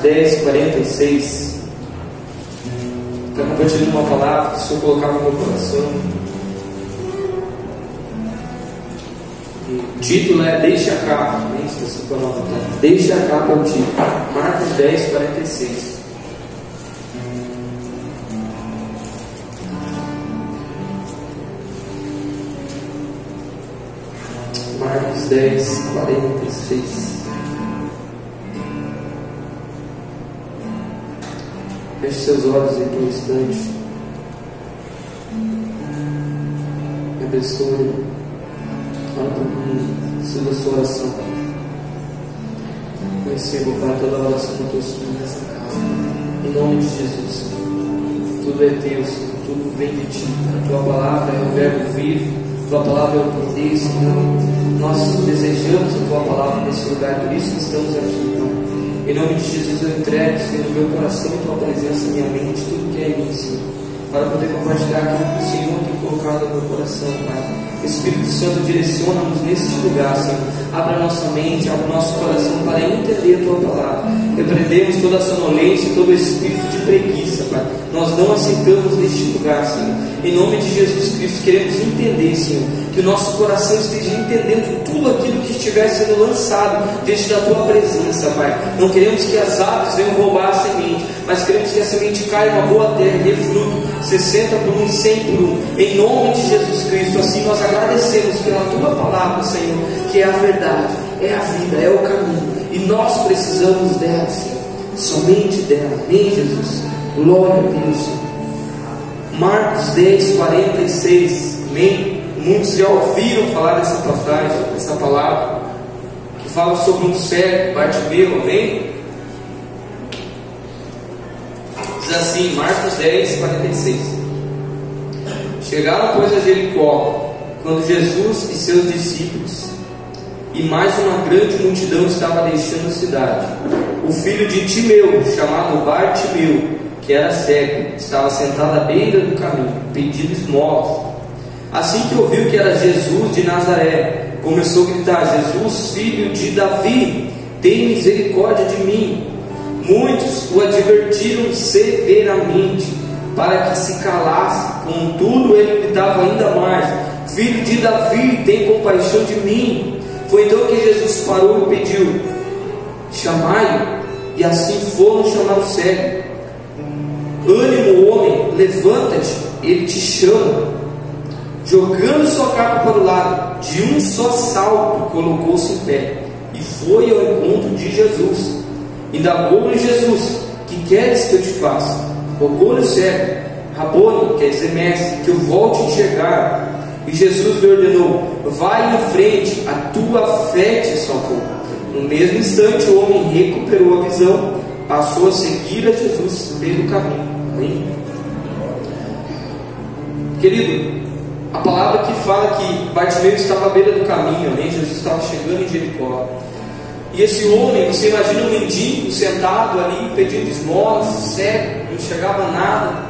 10, 46. Está compartilhando uma palavra que o Senhor colocava no meu coração. O título é Deixa a Capa. Nem se você for anotar. Deixa a Capa é o título. Marcos 10, 46. Marcos 10, 46. Feche seus olhos aí por um instante. Me abençoe. Fala comigo. Siga a sua oração. Eu recebo, Pai, toda a oração que eu estou nessa casa. Em nome de Jesus. Tudo é teu, Senhor. Tudo vem de ti. A tua palavra é o verbo vivo. A tua palavra é o poder, Senhor. Nós desejamos a tua palavra nesse lugar. Por isso estamos aqui, Pai. Em nome de Jesus eu entrego, Senhor, meu coração e tua presença, minha mente, tudo que é em mim, Senhor, para poder compartilhar aquilo que o Senhor tem colocado no meu coração, Pai. Espírito Santo, direciona-nos neste lugar, Senhor. Abra a nossa mente, abra o nosso coração para entender a tua palavra. Repreendemos toda a sonolência, todo o espírito de preguiça, Pai. Nós não aceitamos neste lugar, Senhor. Em nome de Jesus Cristo, queremos entender, Senhor, que o nosso coração esteja entendendo tudo aquilo que estiver sendo lançado diante da tua presença, Pai. Não queremos que as aves venham roubar a semente, mas queremos que a semente caia em uma boa terra e dê fruto, 60 por 1, 100 por 1. Em nome de Jesus Cristo, assim nós agradecemos pela tua palavra, Senhor, que é a verdade, é a vida, é o caminho, e nós precisamos dela, Senhor, somente dela. Amém, Jesus? Glória a Deus, Senhor. Marcos 10, 46. Amém? Muitos já ouviram falar dessa passagem, dessa palavra, que fala sobre um cego, Bartimeu. Amém? Diz assim, Marcos 10, 46. Chegaram, pois, a Jericó, quando Jesus e seus discípulos e mais uma grande multidão estava deixando a cidade. O filho de Timeu, chamado Bartimeu, que era cego, estava sentado à beira do caminho, pedindo esmolas. Assim que ouviu que era Jesus de Nazaré, começou a gritar: Jesus, filho de Davi, tem misericórdia de mim. Muitos o advertiram severamente para que se calasse, contudo ele gritava ainda mais: Filho de Davi, tem compaixão de mim. Foi então que Jesus parou e pediu: chamai-o. E assim foram chamar o cego. Ânimo, homem, levanta-te, ele te chama. Jogando sua capa para o lado, de um só salto colocou-se em pé e foi ao encontro de Jesus. Indagou-lhe Jesus: que queres que eu te faça? Rogou-lhe o cego: Rabone, quer dizer mestre, que eu volte a enxergar. E Jesus lhe ordenou: vai em frente, a tua fé te salvou. No mesmo instante o homem recuperou a visão, passou a seguir a Jesus pelo caminho. Amém? Querido, a palavra que fala que Bartimeu estava à beira do caminho, amém? Jesus estava chegando em Jericó. E esse homem, você imagina um mendigo sentado ali pedindo esmolas, cego, não enxergava nada.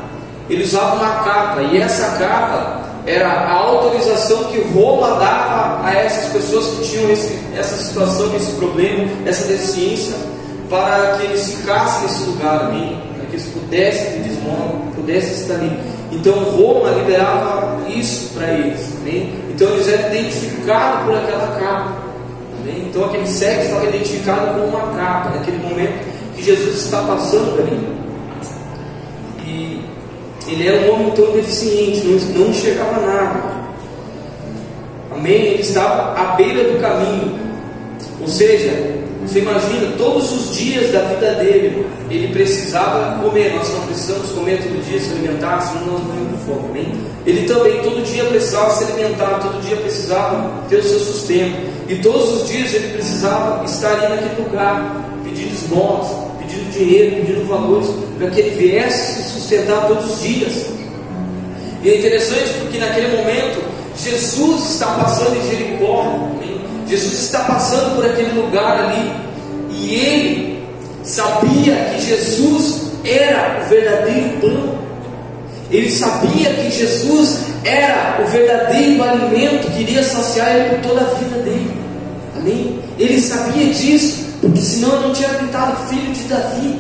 Ele usava uma capa, e essa capa era a autorização que Roma dava a essas pessoas que tinham essa situação, esse problema, essa deficiência, para que eles ficassem nesse lugar, amém? Para que eles pudessem pedir esmola, pudessem estar ali. Então Roma liberava isso para eles, amém? Então eles eram identificados por aquela capa, amém? Então aquele cego estava identificado com uma capa, naquele momento que Jesus está passando ali. E ele era um homem tão deficiente, não enxergava nada, amém? Ele estava à beira do caminho, ou seja, você imagina, todos os dias da vida dele, ele precisava comer. Nós não precisamos comer todo dia, se alimentar, senão nós morremos de fome, amém? Ele também todo dia precisava se alimentar, todo dia precisava ter o seu sustento, e todos os dias ele precisava estar ali naquele lugar, pedindo esmolas, pedindo dinheiro, pedindo valores, para que ele viesse se sustentar todos os dias. E é interessante porque naquele momento Jesus está passando em Jericó, amém? Jesus está passando por aquele lugar ali, e ele sabia que Jesus era o verdadeiro pão. Ele sabia que Jesus era o verdadeiro alimento que iria saciar ele por toda a vida dele. Amém? Ele sabia disso, porque senão ele não tinha gritado filho de Davi.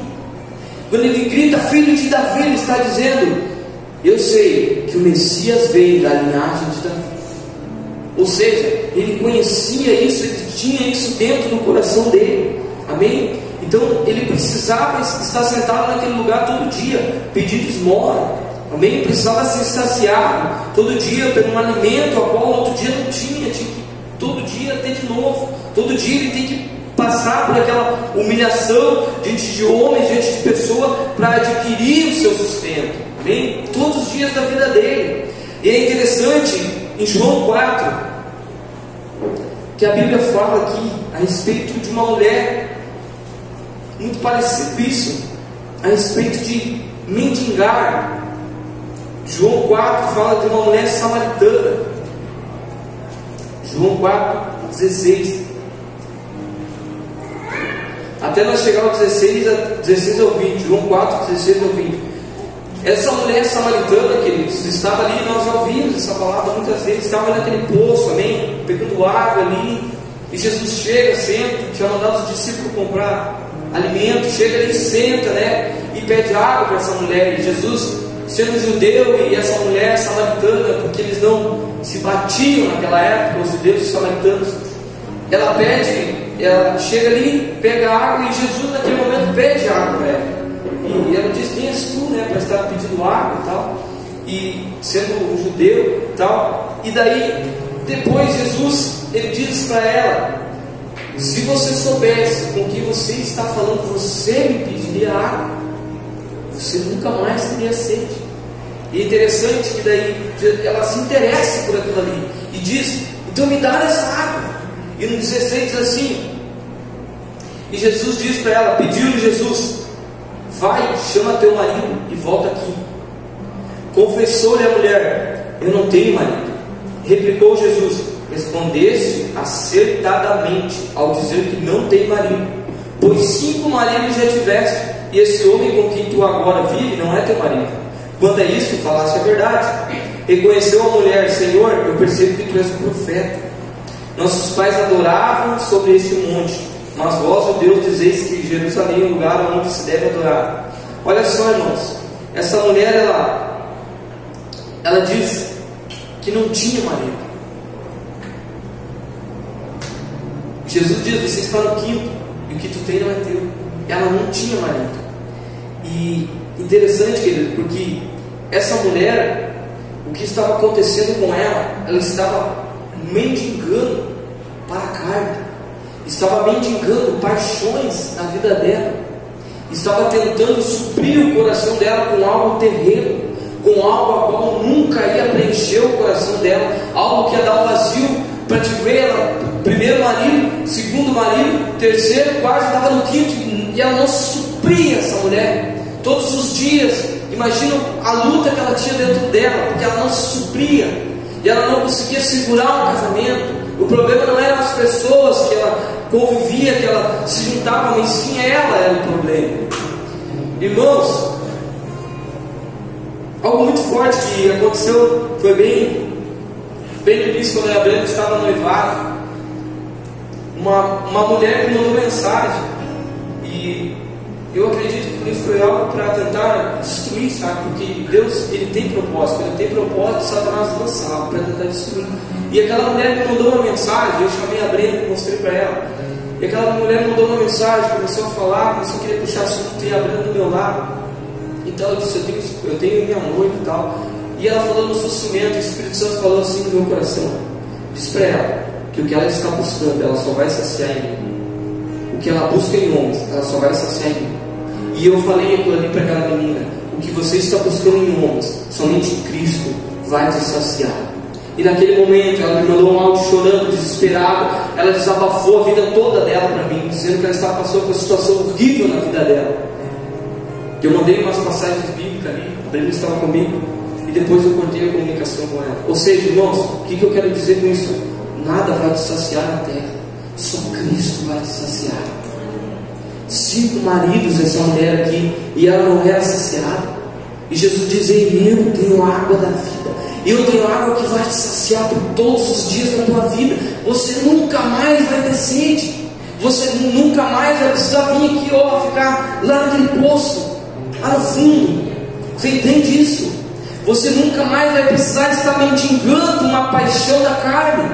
Quando ele grita filho de Davi, ele está dizendo: eu sei que o Messias veio da linhagem de Davi. Ou seja, ele conhecia isso, ele tinha isso dentro do coração dele. Amém? Então ele precisava estar sentado naquele lugar todo dia, pedindo esmola. Amém? Ele precisava ser saciado todo dia por um alimento ao qual outro dia não tinha que todo dia ter de novo. Todo dia ele tem que passar por aquela humilhação diante de homens, diante de pessoas, para adquirir o seu sustento. Amém? Todos os dias da vida dele. E é interessante, em João 4, que a Bíblia fala aqui a respeito de uma mulher, muito parecido isso, a respeito de mendigar. João 4 fala de uma mulher samaritana. João 4:16. Até nós chegar ao 16 ao 20. João 4:16 ao 20. Essa mulher samaritana, queridos, estava ali, nós já ouvimos essa palavra muitas vezes, estava naquele poço, amém? Pegando água ali. E Jesus chega, senta, tinha mandado os discípulos comprar alimento, chega ali, senta, né? E pede água para essa mulher. E Jesus, sendo judeu, e essa mulher samaritana, porque eles não se batiam naquela época, os judeus e os samaritanos, ela chega ali, pega água, e Jesus naquele momento pede água para ela. E ela diz: quem és tu, né, para estar pedindo água e tal, e sendo um judeu e tal. E daí, depois Jesus, ele diz para ela: se você soubesse com quem você está falando, você me pediria água, você nunca mais teria sede. E é interessante que daí ela se interessa por aquilo ali e diz: então me dá essa água. E no 16 diz assim, e Jesus diz para ela, pediu-lhe Jesus: vai, chama teu marido e volta aqui. Confessou-lhe a mulher: eu não tenho marido. Replicou Jesus: respondeste acertadamente ao dizer que não tem marido, pois 5 maridos já tiveste, e esse homem com quem tu agora vive não é teu marido. Quanto a isso, falaste a verdade. Reconheceu a mulher: Senhor, eu percebo que tu és um profeta. Nossos pais adoravam sobre este monte, mas vós, judeus, dizeis que Jerusalém é o lugar onde se deve adorar. Olha só, irmãos, essa mulher, ela diz que não tinha marido. Jesus diz: você está no quinto, e o que tu tem não é teu. Ela não tinha marido. E interessante, querido, porque essa mulher, o que estava acontecendo com ela, ela estava mendigando para a carne, estava mendigando paixões na vida dela, estava tentando suprir o coração dela com algo terreno, com algo a qual nunca ia preencher o coração dela, algo que ia dar um vazio para te ver ela, primeiro marido, segundo marido, terceiro, quarto, estava no quinto, e ela não supria essa mulher. Todos os dias, imagina a luta que ela tinha dentro dela, porque ela não se supria, e ela não conseguia segurar um casamento. O problema não eram as pessoas que ela convivia, que ela se juntava, mas sim ela era o problema. Irmãos, algo muito forte que aconteceu, foi bem no início, quando a Brenda estava noivada, uma mulher me mandou mensagem, e eu acredito que foi algo para tentar destruir, sabe? Porque Deus, ele tem propósito de Satanás lançar para tentar destruir. E aquela mulher me mandou uma mensagem, eu chamei a Brenda e mostrei para ela. E aquela mulher me mandou uma mensagem, começou a falar, começou a querer puxar assunto, e a Brenda do meu lado. Então eu disse: eu tenho minha noiva e tal. E ela falou no sofrimento, o Espírito Santo falou assim no meu coração: diz para ela que o que ela está buscando, ela só vai saciar em mim. O que ela busca em homens, ela só vai saciar em mim. E eu falei aquilo ali para aquela menina: o que você está buscando em homens, somente Cristo vai te saciar. E naquele momento ela me mandou um áudio chorando, desesperada. Ela desabafou a vida toda dela para mim, dizendo que ela estava passando por uma situação horrível na vida dela. Eu mandei umas passagens bíblicas ali, a Brenda estava comigo, e depois eu cortei a comunicação com ela. Ou seja, irmãos, o que eu quero dizer com isso? Nada vai te saciar na terra, só Cristo vai te saciar. 5 maridos essa mulher aqui, e ela não era saciada. E Jesus diz: eu tenho a água da vida, eu tenho a água que vai te saciar por todos os dias da tua vida. você nunca mais vai ter sede. Você nunca mais vai precisar vir aqui, ficar lá naquele poço, lá no fundo. Você entende isso? Você nunca mais vai precisar estar mendigando uma paixão da carne.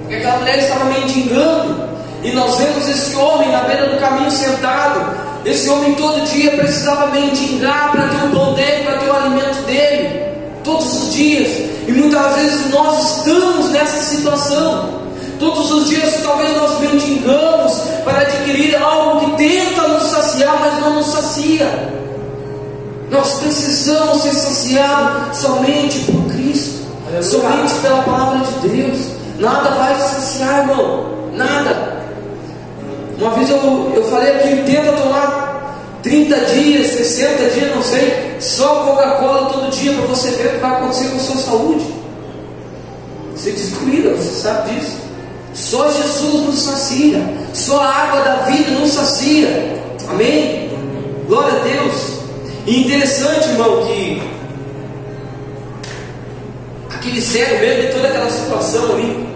Porque aquela mulher estava mendigando. E nós vemos esse homem na beira do caminho sentado. Esse homem todo dia precisava mendigar para ter o pão dele, para ter o alimento dele, todos os dias. E muitas vezes nós estamos nessa situação. Todos os dias talvez nós mendigamos para adquirir algo que tenta nos saciar, mas não nos sacia. Nós precisamos ser saciados somente por Cristo, somente pela palavra de Deus. Nada vai te saciar, irmão, nada. Uma vez eu falei aqui, tenta tomar 30 dias, 60 dias, não sei, só Coca-Cola todo dia, para você ver o que vai acontecer com a sua saúde. Você destruída, você sabe disso. Só Jesus nos sacia, só a água da vida nos sacia. Amém? Glória a Deus. E interessante, irmão, que aquele cego mesmo, de toda aquela situação ali,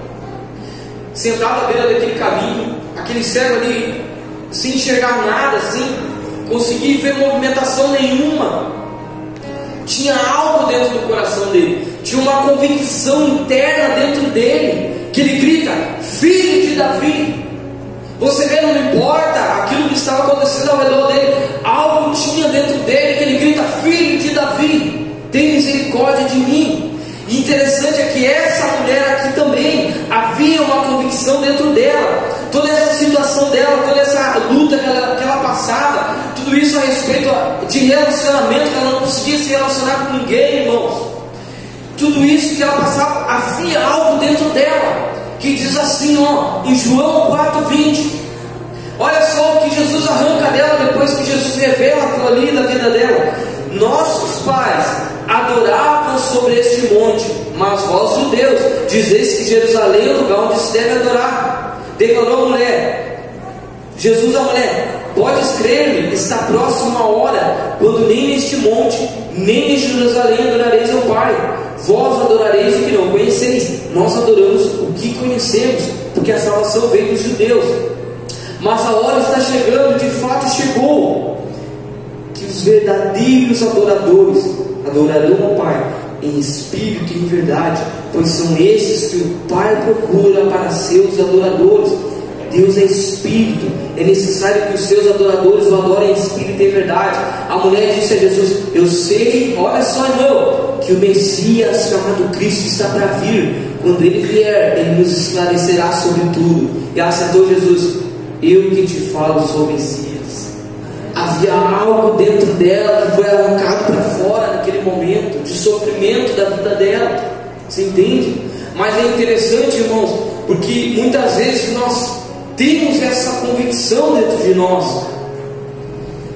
sentado à beira daquele caminho, aquele cego ali, sem enxergar nada, sem conseguir ver movimentação nenhuma, tinha algo dentro do coração dele, tinha uma convicção interna dentro dele, que ele grita: filho de Davi. Você vê, não importa aquilo que estava acontecendo ao redor dele, algo tinha dentro dele que ele grita: filho de Davi, tem misericórdia de mim. E interessante é que essa mulher aqui também havia uma convicção dentro dela. Toda essa situação dela, toda essa luta que ela passava, tudo isso a respeito de relacionamento, que ela não conseguia se relacionar com ninguém, irmãos. Tudo isso que ela passava, havia algo dentro dela, que diz assim, em João 4,20. Olha só o que Jesus arranca dela, depois que Jesus revela aquilo ali da vida dela. Nossos pais adoravam sobre este monte, mas vós, judeus, dizeis que Jerusalém é o lugar onde se deve adorar. Declarou a mulher, Jesus à mulher: podes crer-me, está próxima a hora, quando nem neste monte, nem em Jerusalém adorareis ao Pai. Vós adorareis o que não conheceis, nós adoramos o que conhecemos, porque a salvação veio dos judeus. Mas a hora está chegando, de fato chegou, que os verdadeiros adoradores adorarão ao Pai em espírito e em verdade, pois são esses que o Pai procura para seus adoradores. Deus é espírito, é necessário que os seus adoradores o adorem em espírito e em verdade. A mulher disse a Jesus: eu sei, olha só, irmão, que o Messias chamado Cristo está para vir. Quando ele vier, ele nos esclarecerá sobre tudo. E aceitou Jesus: eu que te falo sou o Messias. Havia algo dentro dela que foi arrancado para fora naquele momento de sofrimento da vida dela. Você entende? Mas é interessante, irmãos, porque muitas vezes nós temos essa convicção dentro de nós,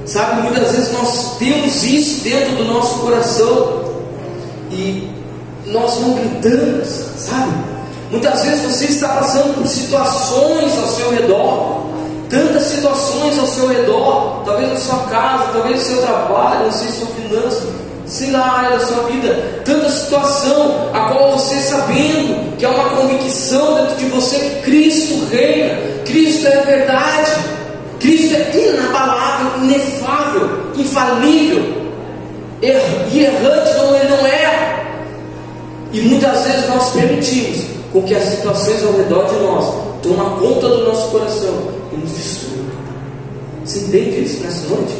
sabe? Muitas vezes nós temos isso dentro do nosso coração e nós não gritamos, sabe? Muitas vezes você está passando por situações ao seu redor, tantas situações ao seu redor, talvez na sua casa, talvez no seu trabalho, não sei, sua finança, sei lá, a área da sua vida, tanta situação a qual você, sabendo que é uma convicção dentro de você que Cristo reina, Cristo é a verdade, Cristo é inabalável, inefável, infalível, e errante ele não é. E muitas vezes nós permitimos com que as situações ao redor de nós tomem conta do nosso coração e nos destruam. Você entende isso nessa noite?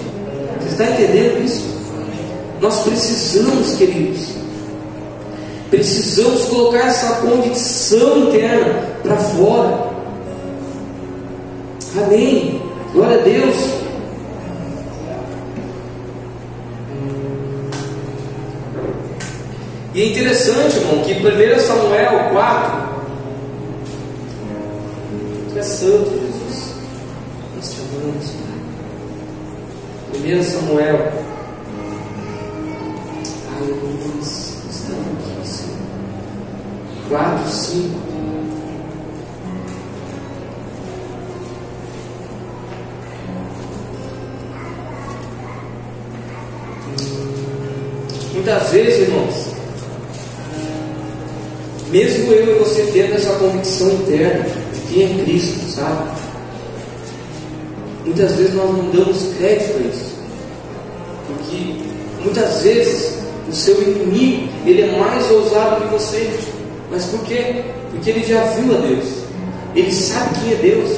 Você está entendendo isso? Nós precisamos, queridos, precisamos colocar essa convicção interna para fora. Amém. Glória a Deus. E é interessante, irmão, que 1 Samuel 4, Tu és santo, Jesus, nós te amamos, Pai. 1 Samuel, nós estamos aqui, Senhor. 4, 5. Muitas vezes, irmãos, mesmo eu e você tendo essa convicção interna de quem é Cristo, sabe? Muitas vezes nós não damos crédito a isso, porque muitas vezes o seu inimigo, ele é mais ousado que você. Mas por quê? Porque ele já viu a Deus, ele sabe quem é Deus,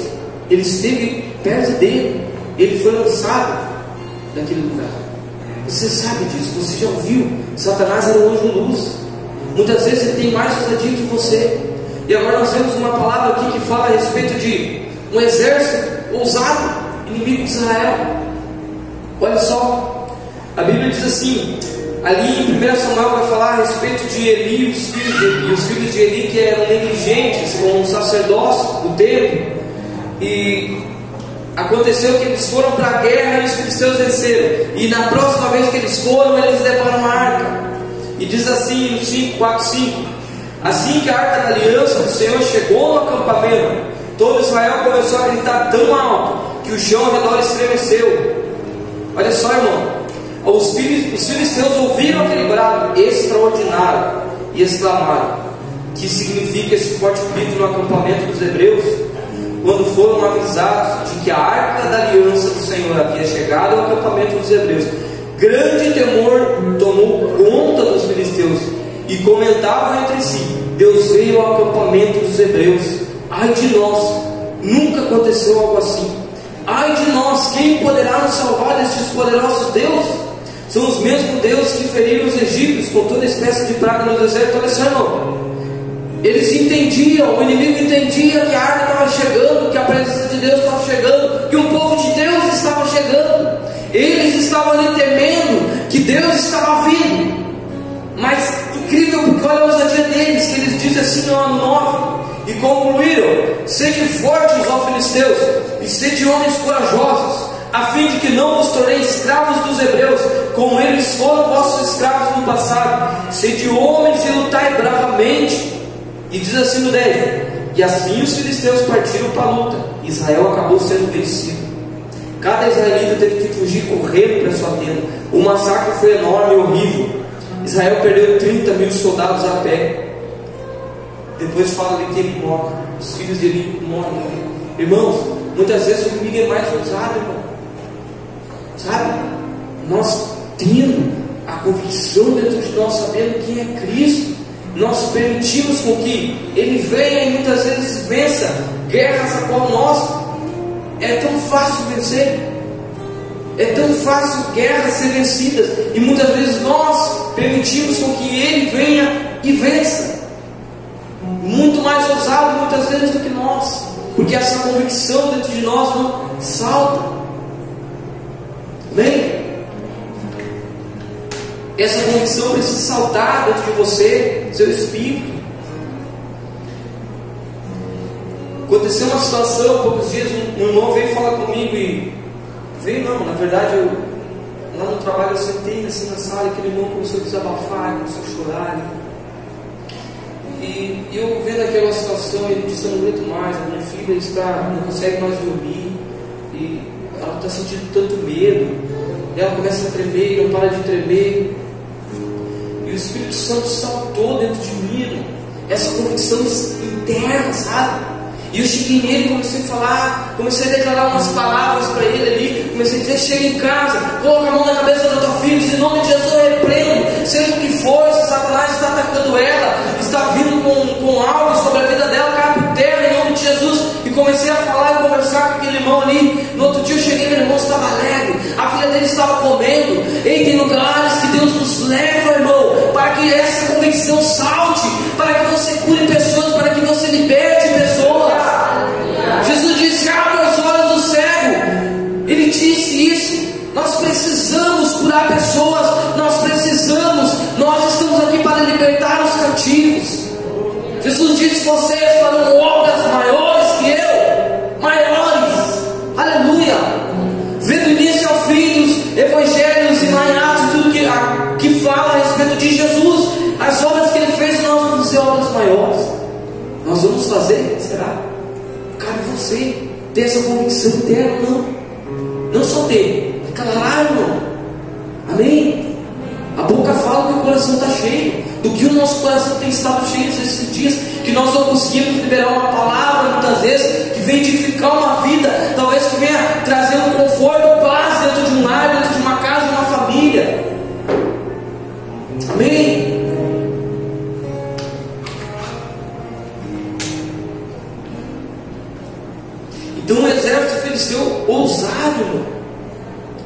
ele esteve perto dele, ele foi lançado daquele lugar. Você sabe disso, você já ouviu. Satanás era um anjo luz. Muitas vezes ele tem mais ousadia que você. E agora nós temos uma palavra aqui que fala a respeito de um exército ousado, inimigo de Israel. Olha só, a Bíblia diz assim, ali em 1 Samuel vai falar a respeito de Eli e os filhos de Eli que eram negligentes com o sacerdócio do templo. E aconteceu que eles foram para a guerra e os filisteus venceram. E na próxima vez que eles foram, eles levaram a arca. E diz assim no 5:4-5: assim que a arca da aliança do Senhor chegou no acampamento, todo Israel começou a gritar tão alto que o chão ao redor estremeceu. Olha só, irmão, os filisteus ouviram aquele brado extraordinário e exclamaram: que significa esse forte grito no acampamento dos hebreus? Quando foram avisados de que a arca da aliança do Senhor havia chegado ao acampamento dos hebreus, grande temor tomou conta dos filisteus e comentavam entre si: Deus veio ao acampamento dos hebreus. Ai de nós, nunca aconteceu algo assim. Ai de nós, quem poderá nos salvar destes poderosos deuses? São os mesmos deuses que feriram os egípcios com toda espécie de praga no deserto. Olha só, irmão, eles entendiam, o inimigo entendia que a arca estava chegando, que a presença de Deus estava chegando, que um povo de Deus estava chegando. Eles estavam ali temendo que Deus estava vindo. Mas incrível, porque olha a ousadia deles, que eles dizem assim no ano 9, e concluíram: sede fortes, ó filisteus, e sede homens corajosos, a fim de que não vos tornei escravos dos hebreus, como eles foram vossos escravos no passado. Sede homens e lutai bravamente. E diz assim no 10: e assim os filisteus partiram para a luta. Israel acabou sendo vencido. Cada israelita teve que fugir correndo para sua tenda. O massacre foi enorme e horrível. Israel perdeu 30.000 soldados a pé. Depois fala ali que ele morre, os filhos dele morrem. Irmãos, muitas vezes o inimigo é mais ousado, irmão. Sabe? Nós tendo a convicção dentro de nós, sabendo quem é Cristo, nós permitimos com que Ele venha e muitas vezes vença guerras a qual nós é tão fácil vencer, é tão fácil guerras ser vencidas, e muitas vezes nós permitimos com que Ele venha e vença, muito mais ousado muitas vezes do que nós, porque essa convicção dentro de nós não salta. Amém? Essa convicção precisa saltar dentro de você, seu espírito. Aconteceu uma situação, há poucos dias, um irmão veio falar comigo e... Veio não, na verdade, lá no trabalho eu sentei assim na sala e aquele irmão começou a desabafar, começou a chorar. E eu vendo aquela situação, ele disse: eu não aguento mais, a minha filha não consegue mais dormir, e ela está sentindo tanto medo, e ela começa a tremer, não para de tremer. E o Espírito Santo saltou dentro de mim, irmão, essa convicção interna, sabe? E eu cheguei nele e comecei a falar, comecei a declarar umas palavras para ele ali, comecei a dizer: chega em casa, coloca a mão na cabeça da tua filha, diz: em nome de Jesus eu repreendo, seja o que for, se Satanás está atacando ela, está vindo com algo sobre a vida dela, cai por terra em nome de Jesus. E comecei a falar e conversar com aquele irmão ali. No outro dia eu cheguei, meu irmão estava alegre, a filha dele estava comendo. Ei, tem lugares que Deus nos leva, irmão, para que essa convicção salte, para que você cure pessoas, para que você liberte pessoas. Jesus disse: abre os olhos do cego. Ele disse isso. Nós precisamos curar pessoas, nós estamos aqui para libertar os cativos. Jesus disse: vocês farão obras maiores que eu, maiores. Aleluia. Vê do início ao fim dos evangelhos e lá em Atos tudo que fala a respeito de Jesus, as obras que ele fez, nós vamos fazer obras maiores. Nós vamos fazer, será? Cabe você ter essa convicção interna, não só ter, declarar, irmão. Amém? A boca fala que o coração está cheio. do que o nosso coração tem estado cheio esses dias, que nós não conseguimos liberar uma palavra muitas vezes, que vem edificar uma vida, talvez que venha trazer um conforto, paz dentro de um lar, dentro de uma casa, de uma família. Amém? Então o exército filisteu ousado, irmão,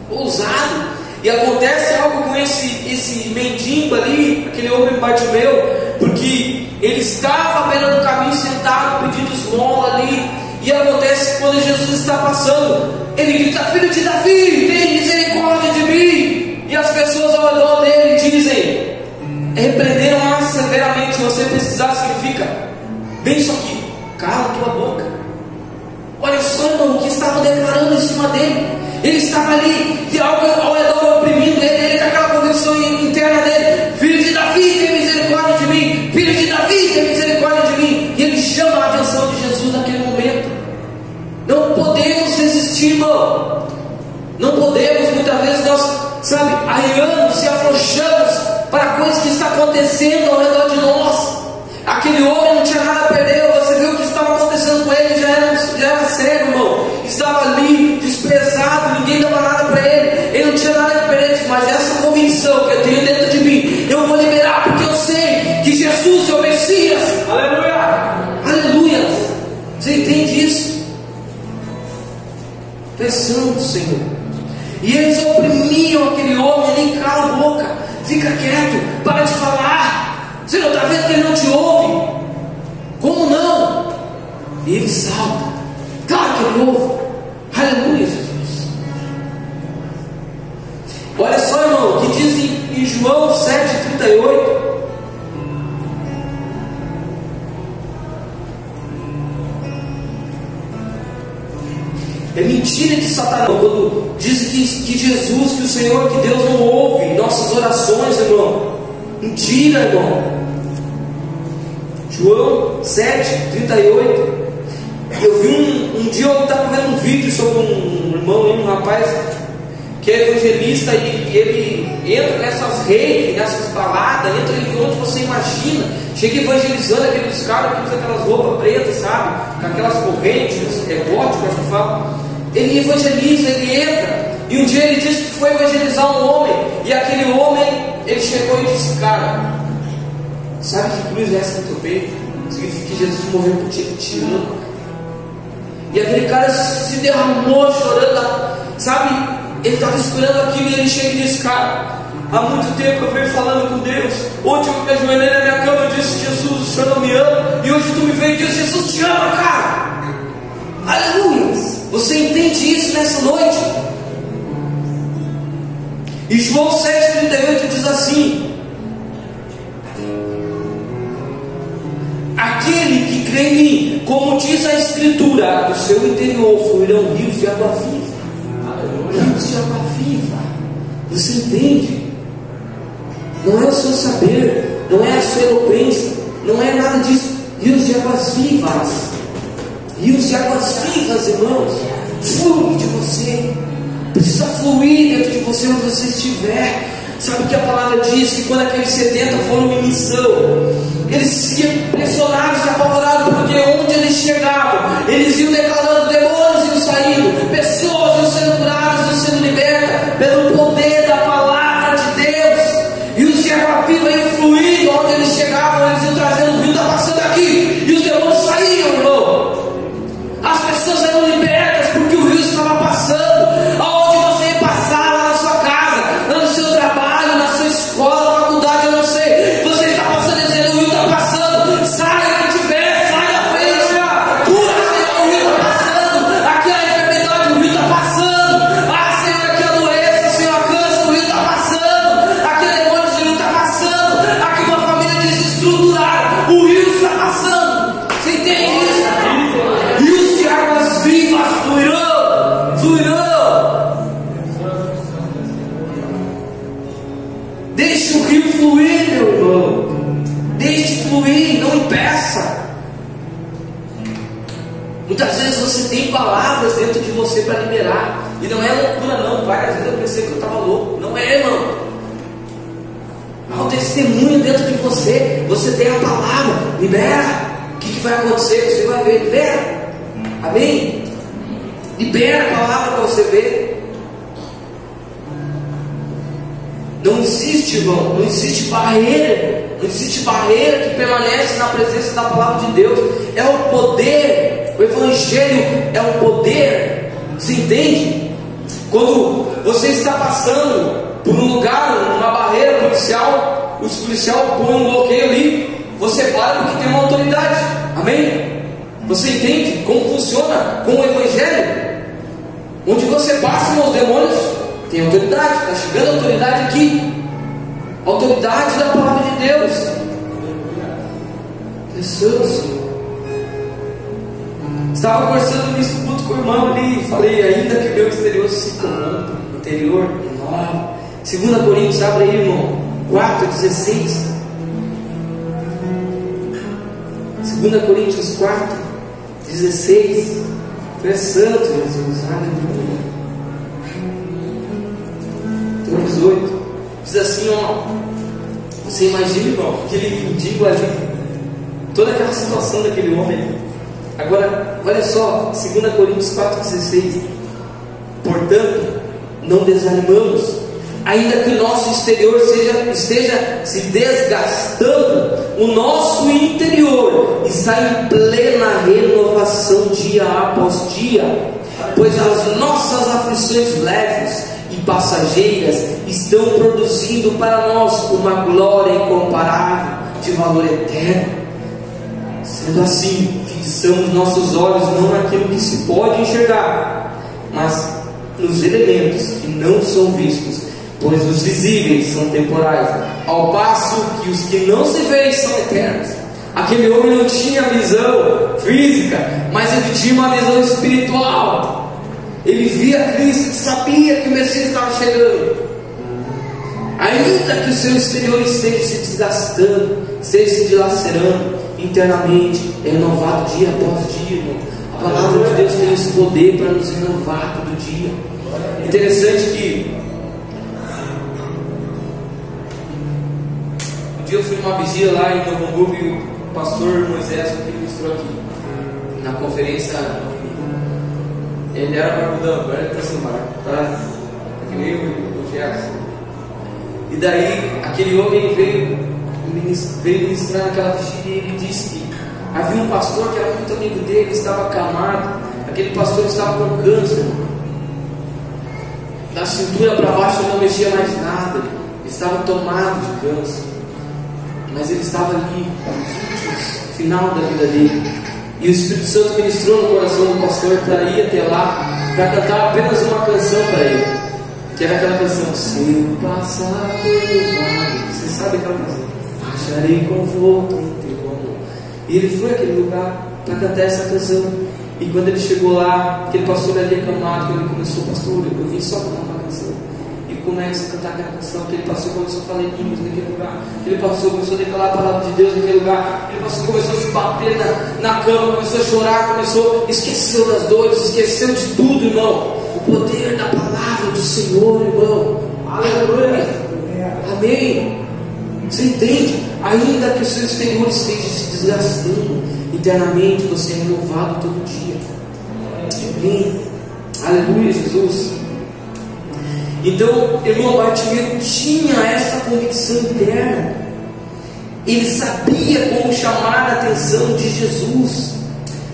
ousado. E acontece algo com esse mendigo ali, aquele homem Bartimeu, porque ele estava à beira do caminho sentado, pedindo esmola ali. E acontece que quando Jesus está passando, ele grita: filho de Davi, tem misericórdia de mim. E as pessoas ao redor dele dizem, repreenderam mais severamente. Se você precisar, significa: bem isso aqui, cala tua boca. Olha só, irmão, o que estavam declarando em cima dele. Ele estava ali, e algo ao redor oprimindo ele com aquela convicção interna dele: filho de Davi, tem misericórdia de mim. Filho de Davi, tem misericórdia de mim. E ele chama a atenção de Jesus naquele momento. Não podemos resistir, irmão. Não podemos, muitas vezes nós, arriamos e afrouxamos para coisas que estão acontecendo ao redor de nós. Aquele homem não tinha nada a perder. Você viu o que estava acontecendo com ele, já era cego, irmão. Estava ali, desprezado, ninguém dava nada para ele. Ele não tinha nada a perder, mas essa convicção que eu tenho dentro de mim, eu vou liberar, porque eu sei que Jesus é o Messias. Aleluia! Aleluia! Você entende isso? Pressão do Senhor. E eles oprimiam aquele homem ali: cala a boca, fica quieto, para de falar. Você não está vendo que ele não te ouve? Como não? E ele salta. Claro que ele ouve. Aleluia, Jesus. Olha só, irmão, o que diz em João 7,38. É mentira de Satanás quando diz que Jesus, que o Senhor, que Deus não ouve nossas orações, irmão. Mentira, irmão. João 7,38. Eu vi um dia, eu estava vendo um vídeo sobre um irmão, um rapaz que é evangelista, e ele entra nessas redes, nessas baladas, entra em onde você imagina. Chega evangelizando aqueles caras que usam aquelas roupas pretas, sabe? Com aquelas correntes, góticas que falam. Ele evangeliza, ele entra. E um dia ele disse que foi evangelizar um homem. E aquele homem, ele chegou e disse: cara, sabe que cruz é essa no teu peito? Significa que Jesus morreu por ti, te ama. E aquele cara se derramou chorando, sabe? Ele estava esperando aquilo e ele chega e diz: cara, há muito tempo eu venho falando com Deus. Ontem eu me ajoelhei na minha cama e disse: Jesus, o Senhor não me ama. E hoje tu me vem e diz: Jesus te ama, cara. Aleluia. Você entende isso nessa noite? E João 7,38 diz assim: aquele que crê em mim, como diz a Escritura, do seu interior fluirão rios de água viva. Rios de água viva. Você entende? Não é o seu saber, não é a sua eloquência, não é nada disso. Rios de águas vivas. Rios de águas vivas, irmãos. Flui de você. Precisa fluir dentro de você onde você estiver. Sabe o que a palavra diz? Que quando aqueles 70 foram em missão, eles se impressionaram, se apavoraram, porque onde eles chegavam, eles iam declarando, demônios iam saindo, pessoas iam sendo curadas, iam sendo libertas, pelo poder da palavra de Deus. E os de água viva iam fluindo, onde eles chegavam, eles iam trazendo, o rio está passando aqui, e os demônios saíam, irmão. As pessoas eram libertas, porque o rio estava passando. Aonde você passar, lá na sua casa, lá no seu trabalho, na sua escola, faculdade, eu não sei, você está passando, dizendo: o rio está passando, sai o que tiver, sai da frente, cura, Senhor, o rio está passando, aqui a enfermidade, o rio está passando, ah, Senhor, aqui a doença, Senhor, a câncer, o rio está passando, aqui a demônios, o rio está passando, aqui uma família desestruturada, o rio está passando. Você entende isso? Rios de águas vivas fluirão, fluirão. Deixe o rio fluir, meu irmão. Deixe fluir, não impeça. Muitas vezes você tem palavras dentro de você para liberar. E não é loucura não. Várias vezes eu pensei que eu estava louco. Não é, irmão. Há um testemunho dentro de você. Você tem a palavra. Libera. O que vai acontecer? Você vai ver. Libera. Amém? Libera a palavra para você ver. Não existe, irmão. Não existe barreira. Não existe barreira que permanece na presença da palavra de Deus. É o poder. O Evangelho é o poder. Você entende? Quando você está passando por um lugar, uma barreira policial, o policial põe um bloqueio ali, você para porque tem uma autoridade. Amém? Você entende como funciona com o Evangelho? Onde você passa, os demônios tem autoridade. Está chegando a autoridade aqui. Autoridade da palavra de Deus. Pessoas, estava conversando nesse culto com o irmão ali. Falei, ainda que o meu exterior se corrompa, o interior renova. 2 Coríntios, abre aí, irmão, 4:16. 2 Coríntios 4:16. Tu és santo, Jesus, aleluia. 18. Diz assim, ó. Você imagina, irmão, aquele mendigo ali, toda aquela situação daquele homem ali. Agora, olha só, 2 Coríntios 4:16. Portanto, não desanimamos, ainda que o nosso exterior esteja se desgastando, o nosso interior está em plena renovação dia após dia, pois as nossas aflições leves e passageiras estão produzindo para nós uma glória incomparável de valor eterno. Sendo assim, fixamos nossos olhos não naquilo que se pode enxergar, mas nos elementos que não são vistos, pois os visíveis são temporais, ao passo que os que não se veem são eternos. Aquele homem não tinha visão física, mas ele tinha uma visão espiritual. Ele via Cristo e sabia que o Messias estava chegando. Ainda que o seu exterior esteja se desgastando, esteja se dilacerando, internamente é renovado dia após dia, irmão. A palavra de Deus tem esse poder para nos renovar todo dia. Interessante que um dia eu fui numa vigília lá em Novo Hamburgo e o pastor Moisés, que ministrou aqui na conferência, ele era barbudão, agora ele está sem barba, tá? Que nem o Gerson. E daí aquele homem veio ministrar naquela vigília e ele disse que havia um pastor que era muito amigo dele, estava acamado. Aquele pastor estava com câncer, da cintura para baixo não mexia mais nada, ele estava tomado de câncer, mas ele estava ali nos últimos final da vida dele, e o Espírito Santo ministrou no coração do pastor para ir até lá, para cantar apenas uma canção para ele, que era aquela canção: se eu passar pelo vale, você sabe aquela canção, acharei conforto em teu amor. E ele foi àquele lugar para cantar essa canção. E quando ele chegou lá, aquele pastor ali acamado, quando ele começou: pastor, eu vim só cantar uma canção. E começa a cantar aquela canção. Aquele pastor começou a falar em línguas naquele lugar. Aquele pastor começou a declarar a palavra de Deus naquele lugar. Aquele pastor começou a se bater na cama, começou a chorar, esqueceu das dores, esqueceu de tudo, irmão. O poder da palavra do Senhor, irmão. Aleluia. Amém. Você entende? Ainda que o seu exterior esteja se desgastando, internamente você é renovado todo dia. Amém. Aleluia, Jesus. Então, irmão, Bartimeu tinha essa convicção interna. Ele sabia como chamar a atenção de Jesus.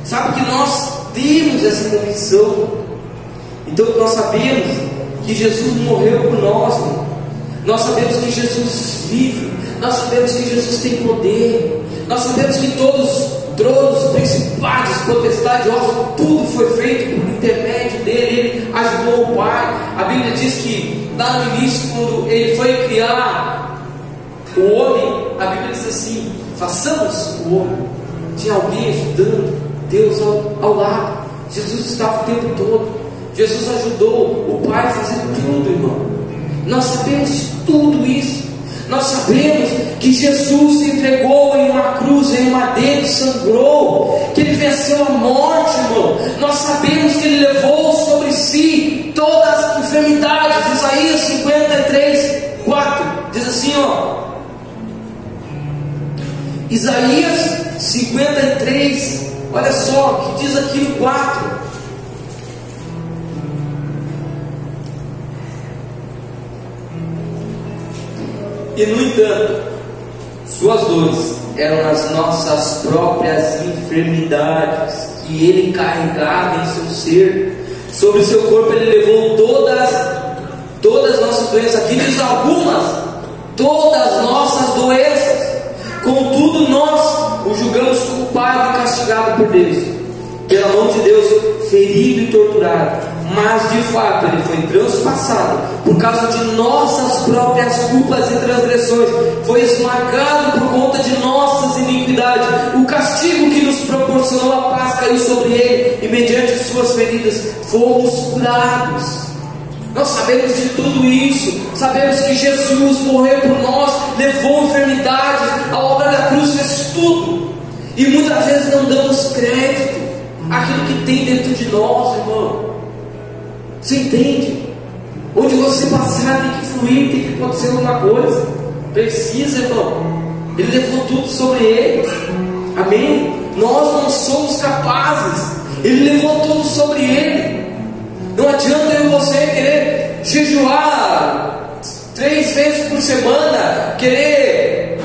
Sabe que nós temos essa convicção. Então nós sabemos que Jesus morreu por nós, irmão. Nós sabemos que Jesus vive. Nós sabemos que Jesus tem poder. Nós sabemos que todos os tronos, principados, potestades, tudo foi feito por intermédio dele. Ele ajudou o Pai. A Bíblia diz que lá no início, quando ele foi criar o homem, a Bíblia diz assim: façamos o homem. Tinha alguém ajudando, Deus ao lado. Jesus estava o tempo todo. Jesus ajudou o Pai a fazer tudo, irmão. Nós sabemos de tudo isso. Nós sabemos que Jesus se entregou em uma cruz, em um madeiro, sangrou, que Ele venceu a morte, irmão. Nós sabemos que Ele levou sobre si todas as enfermidades. Isaías 53:4 diz assim, ó: Isaías 53, olha só o que diz aqui no 4. E no entanto, suas dores eram as nossas próprias enfermidades, que ele carregava em seu ser. Sobre o seu corpo ele levou todas as nossas doenças. Aqui diz algumas, todas as nossas doenças. Contudo nós o julgamos culpado e castigado por Deus, pela mão de Deus, ferido e torturado. Mas de fato ele foi transpassado por causa de nossas próprias culpas e transgressões, foi esmagado por conta de nossas iniquidades. O castigo que nos proporcionou a paz caiu sobre ele, e mediante suas feridas fomos curados. Nós sabemos de tudo isso, sabemos que Jesus morreu por nós, levou enfermidades, a obra da cruz fez tudo, e muitas vezes não damos crédito àquilo que tem dentro de nós, irmão. Você entende? Onde você passar tem que fluir, tem que acontecer alguma coisa. Precisa, irmão. Ele levou tudo sobre ele. Amém? Nós não somos capazes. Ele levou tudo sobre ele. Não adianta eu e você querer jejuar 3 vezes por semana, querer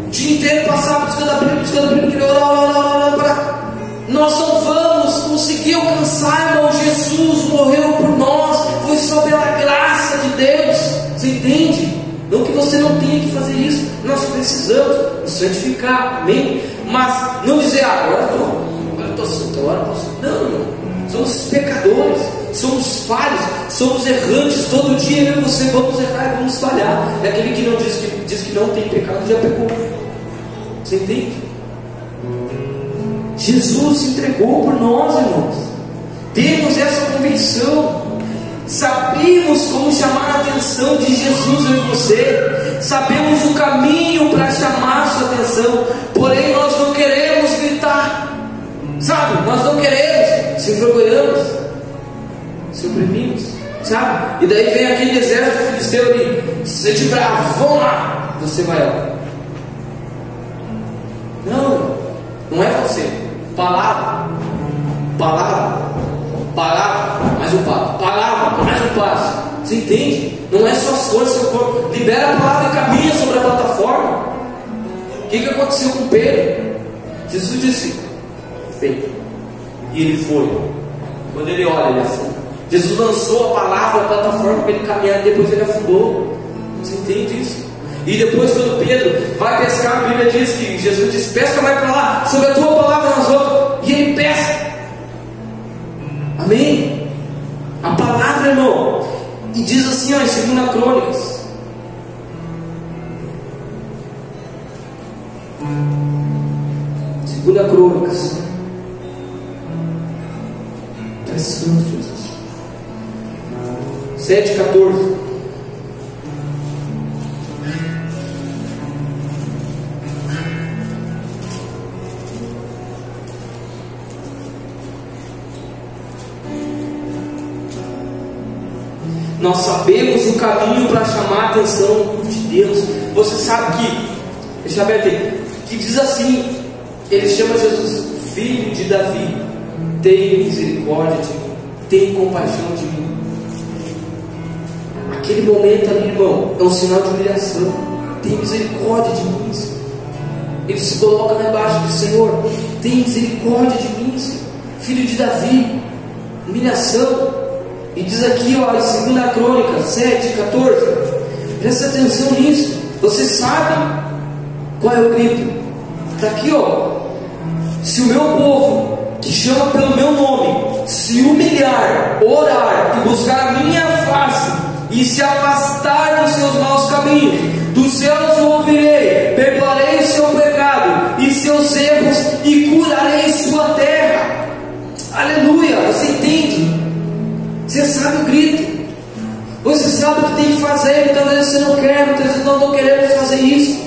o dia inteiro passar buscando a Bíblia, querer orar. Nós não vamos conseguir alcançar, irmão. Jesus morreu por nós, foi só pela graça de Deus. Você entende? Não que você não tenha que fazer isso, nós precisamos nos santificar, amém? Mas não dizer agora eu estou santo, agora eu posso. Não, irmão. Somos pecadores, somos falhos, somos errantes. Todo dia eu e você vamos errar e vamos falhar. É aquele que não diz que não tem pecado, já pecou. Você entende? Jesus se entregou por nós, irmãos. Temos essa convicção. Sabemos como chamar a atenção de Jesus em você. Sabemos o caminho para chamar a sua atenção. Porém nós não queremos gritar. Sabe? Nós não queremos. Se envergonhamos, se oprimimos. Sabe? E daí vem aquele exército filisteu ali. Sede bravo, vamos lá. Você vai lá. Não é você. Palavra, mais um passo. Palavra, mais um passo. Você entende? Não é só as forças, seu corpo. Libera a palavra e caminha sobre a plataforma. O que aconteceu com Pedro? Jesus disse: feito. E ele foi. Quando ele olha, ele afunda. Jesus lançou a palavra, a plataforma para ele caminhar, e depois ele afundou. Você entende isso? E depois, quando Pedro vai pescar, a Bíblia diz que Jesus diz: pesca, vai para lá, sobre a tua palavra nós vamos. E ele pesca. Amém? A palavra, irmão. E diz assim, ó, em 2 Crônicas, Santo Jesus, 7:14. Nós sabemos o caminho para chamar a atenção de Deus. Você sabe que, deixa eu ver aqui, que diz assim, ele chama Jesus filho de Davi, tem misericórdia de mim, tem compaixão de mim. Aquele momento ali, irmão, é um sinal de humilhação. Tem misericórdia de mim, Senhor. Ele se coloca lá embaixo do Senhor, tem misericórdia de mim, Senhor. Filho de Davi, humilhação. E diz aqui, ó, em 2 Crônicas 7:14. Presta atenção nisso. Você sabe qual é o grito? Está aqui, ó. Se o meu povo, que chama pelo meu nome, se humilhar, orar e buscar a minha face, e se afastar dos seus maus caminhos, dos céus o ouvirei, perdoarei o seu pecado e seus erros, e curarei sua terra. Aleluia. Você entende? Você sabe o grito, você sabe o que tem que fazer. Muitas vezes você não quer, muitas vezes nós não queremos fazer isso.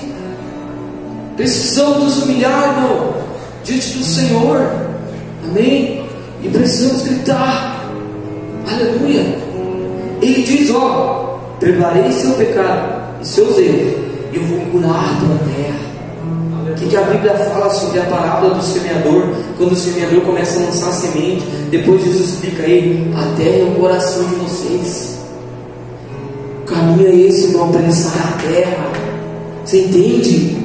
Precisamos nos humilhar, irmão, diante do Senhor, amém? E precisamos gritar, aleluia. Ele diz, ó, perdoarei seu pecado e seus erros, e eu vou curar a tua terra. O que a Bíblia fala sobre a parábola do semeador? Quando o semeador começa a lançar a semente, depois Jesus explica a ele: a terra é o coração de vocês. O caminho é esse, irmão, para ele sair a terra. Você entende?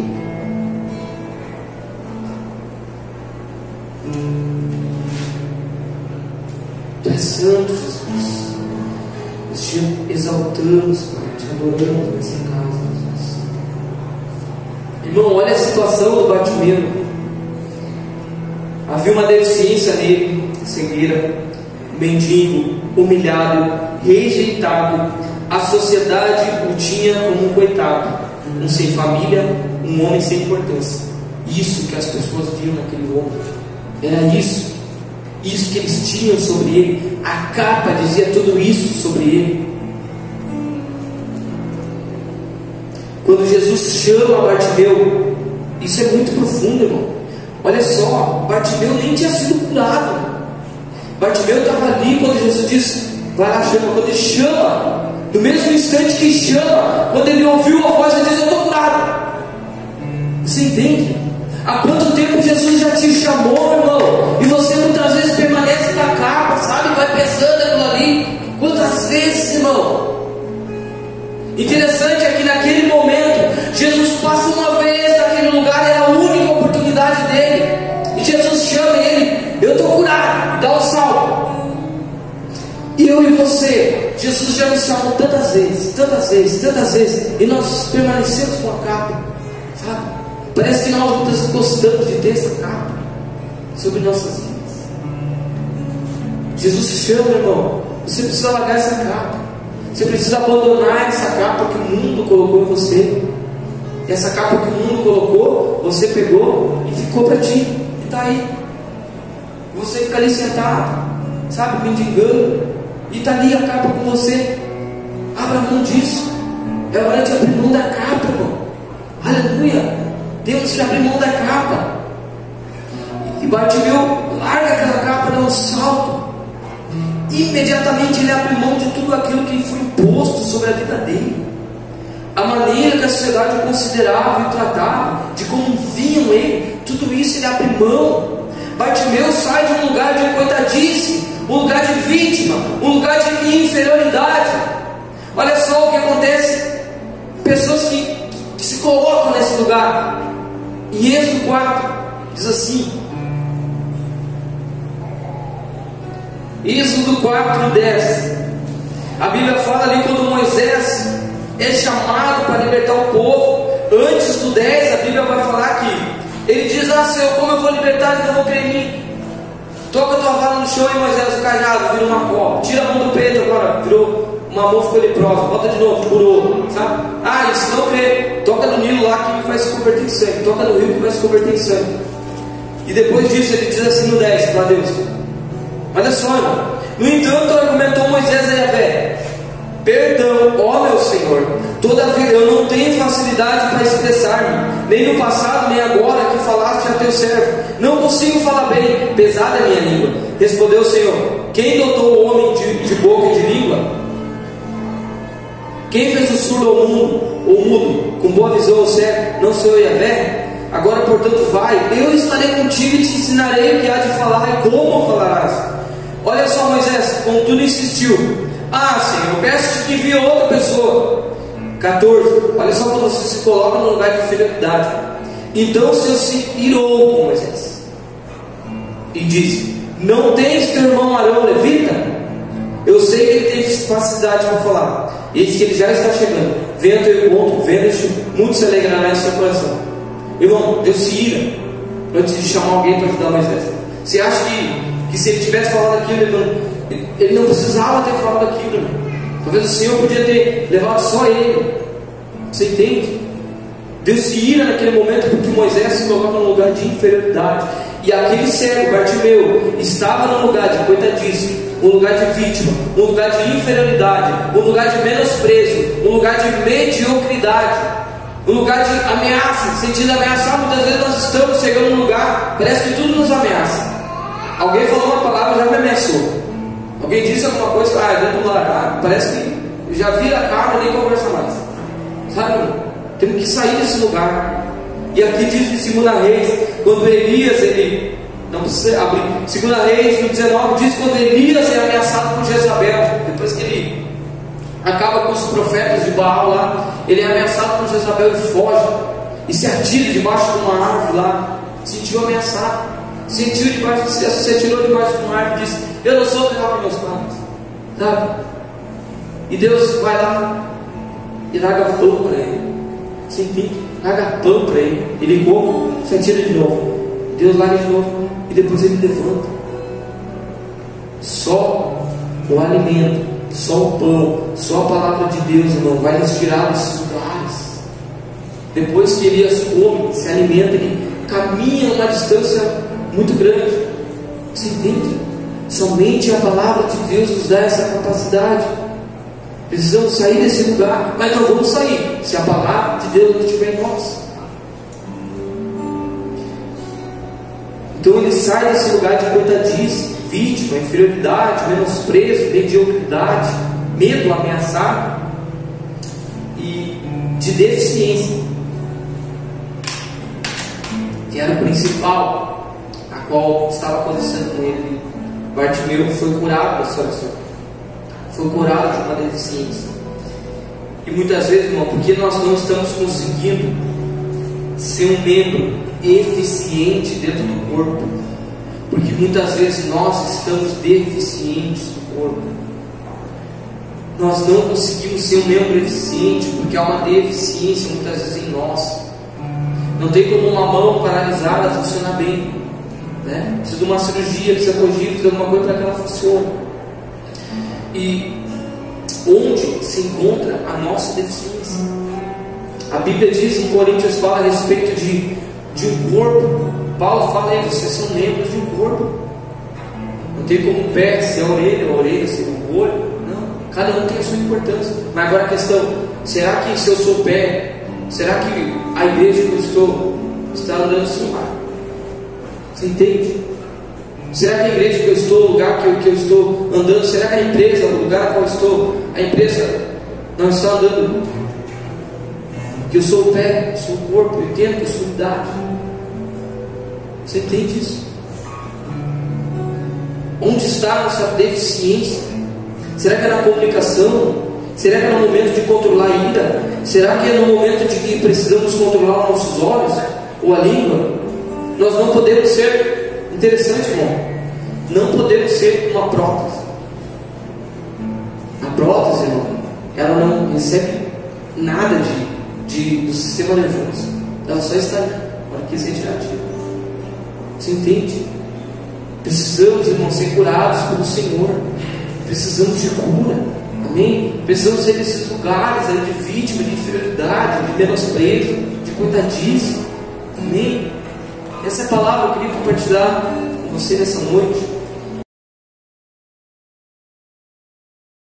Tu és santo, Jesus. Nós te exaltamos, Pai, te adoramos nessa casa, Jesus. Irmão, olha a situação do Bartimeu. Havia uma deficiência nele, cegueira, mendigo, humilhado, rejeitado. A sociedade o tinha como um coitado, um sem família, um homem sem importância. Isso que as pessoas viam naquele homem. Era isso que eles tinham sobre ele. A capa dizia tudo isso sobre ele. Quando Jesus chama Bartimeu, isso é muito profundo, irmão. Olha só, Bartimeu nem tinha sido curado. Bartimeu estava ali quando Jesus disse: vai lá, chama. Quando ele chama, no mesmo instante que chama, quando ele ouviu a voz, ele diz: eu estou curado. Você entende? Há quanto tempo Jesus já te chamou, irmão? E você muitas vezes permanece na capa, sabe? Vai pesando aquilo ali. Quantas vezes, irmão? Interessante é que naquele momento Jesus passa uma vez naquele lugar, era a única oportunidade dele. E Jesus chama ele: eu estou curado, dá um salto. E eu e você, Jesus já nos chamou tantas vezes, e nós permanecemos com a capa, sabe? Parece que nós muitas vezes gostamos de ter essa capa sobre nossas vidas. Jesus chama, irmão. Você precisa largar essa capa. Você precisa abandonar essa capa que o mundo colocou em você. E essa capa que o mundo colocou, você pegou e ficou para ti. E está aí. Você fica ali sentado, sabe, mendigando. E está ali a capa com você. Abra mão disso. É hora de abrir mão da capa, irmão. Aleluia. Temos que abrir mão da capa. E Bartimeu larga aquela capa, dá um salto. Imediatamente ele abre mão de tudo aquilo que foi imposto sobre a vida dele. A maneira que a sociedade o considerava e tratava, de como viam ele, tudo isso ele abre mão. Bartimeu sai de um lugar de coitadice, um lugar de vítima, um lugar de inferioridade. Olha só o que acontece. Pessoas que se colocam nesse lugar. Em Êxodo 4 diz assim, Êxodo 4:10, a Bíblia fala ali quando Moisés é chamado para libertar o povo. Antes do 10, a Bíblia vai falar que ele diz: ah, Senhor, como eu vou libertar, eles não vão crer em mim. Toca tua vara no chão, e Moisés, o cajado, vira uma cobra. Tira a mão do preto agora, virou uma mão, ficou leprosa. Bota de novo, curou, sabe? Ah, isso não crê. Toca no Nilo lá que vai se converter em sangue. Toca no rio que vai se converter em sangue. E depois disso ele diz assim no 10 para Deus: olha só, irmão. No entanto, argumentou Moisés a Yahvé: perdão, ó meu Senhor, todavia eu não tenho facilidade para expressar-me, nem no passado, nem agora que falaste a teu servo. Não consigo falar bem, pesada é minha língua. Respondeu o Senhor: quem dotou o homem de boca e de língua? Quem fez o surdo ao mudo, com boa visão ao cego? Não sou eu, Yahvé? Agora, portanto, vai, eu estarei contigo e te ensinarei o que há de falar e como falarás. Olha só, Moisés, contudo insistiu: ah, Senhor, eu peço-te que envie outra pessoa. 14, olha só quando você se coloca no lugar de inferioridade. Então o Senhor se irou com Moisés e disse: não tens teu irmão Arão levita? Eu sei que ele tem facilidade para falar. Eis que ele já está chegando. Venha ao teu encontro, vendo-te, muito se alegrará em seu coração. Irmão, Deus se ira antes de chamar alguém para ajudar Moisés. Você acha que se ele tivesse falado aquilo, ele não precisava ter falado aquilo, irmão? Talvez o Senhor podia ter levado só ele. Você entende? Deus se ira naquele momento porque Moisés se colocava num lugar de inferioridade. E aquele cego, Bartimeu, estava num lugar de coitadice, um lugar de vítima, um lugar de inferioridade, um lugar de menosprezo, um lugar de mediocridade, um lugar de ameaça, sentindo ameaçado. Muitas vezes nós estamos chegando num lugar, parece que tudo nos ameaça. Alguém falou uma palavra, já me ameaçou. Alguém disse alguma coisa, dentro do lar, parece que já vira a cara e nem conversa mais. Sabe? Temos que sair desse lugar. E aqui diz em 2 Reis, quando Elias, ele não precisa abrir, 2 Reis no 19 diz quando Elias é ameaçado por Jezabel, depois que ele acaba com os profetas de Baal lá, ele é ameaçado por Jezabel e foge, e se atira debaixo de uma árvore lá, se sentiu ameaçado, se atirou debaixo de uma árvore e disse: eu não sou melhor que meus pais, sabe? E Deus vai lá e larga pão para ele, você entende? Larga pão para ele, ele come, se atira de novo, Deus larga de novo, e depois ele levanta. Só o alimento, só o pão, só a palavra de Deus, irmão, vai nos tirar desses lugares. Depois que Elias come, se alimenta, ele caminha uma distância muito grande. Você entende? Somente a palavra de Deus nos dá essa capacidade. Precisamos sair desse lugar, mas não vamos sair se a palavra de Deus não estiver em nós. Então ele sai desse lugar de coitadice, vítima, inferioridade, menosprezo, mediocridade, medo, ameaçado e de deficiência, que era o principal, a qual estava acontecendo com ele. Bartimeu foi curado dessa oração, foi curado de uma deficiência. E muitas vezes, irmão, porque nós não estamos conseguindo ser um membro eficiente dentro do corpo, porque muitas vezes nós estamos deficientes do corpo. Nós não conseguimos ser um membro eficiente porque há uma deficiência muitas vezes em nós. Não tem como uma mão paralisada funcionar bem, né? Precisa de uma cirurgia, precisa corrigir, precisa de alguma coisa para que ela funcione. E onde se encontra a nossa deficiência? A Bíblia diz em Coríntios, fala a respeito de um corpo. Paulo fala aí, vocês são membros de um corpo. Não tem como um pé ser a orelha ser o olho. Não, cada um tem a sua importância. Mas agora a questão, será que se eu sou o pé, será que a igreja que eu estou está andando assim? Você entende? Será que a igreja que eu estou, o lugar que eu estou andando, será que a empresa, o lugar que eu estou, a empresa não está andando? Que eu sou o pé, sou o corpo, eu tenho a possibilidade. Você entende isso? Onde está a nossa deficiência? Será que é na comunicação? Será que é no momento de controlar a ira? Será que é no momento de que precisamos controlar os nossos olhos? Ou a língua? Nós não podemos ser, interessante, irmão, não podemos ser uma prótese. A prótese, irmão, ela não recebe nada do sistema nervoso, ela só está ali, para que seja ativa. Você entende? Precisamos, irmão, ser curados pelo Senhor, precisamos de cura, amém? Precisamos ser nesses lugares aí de vítima, de inferioridade, de menosprezo, de coitadice, amém? Essa é a palavra que eu queria compartilhar com você nessa noite.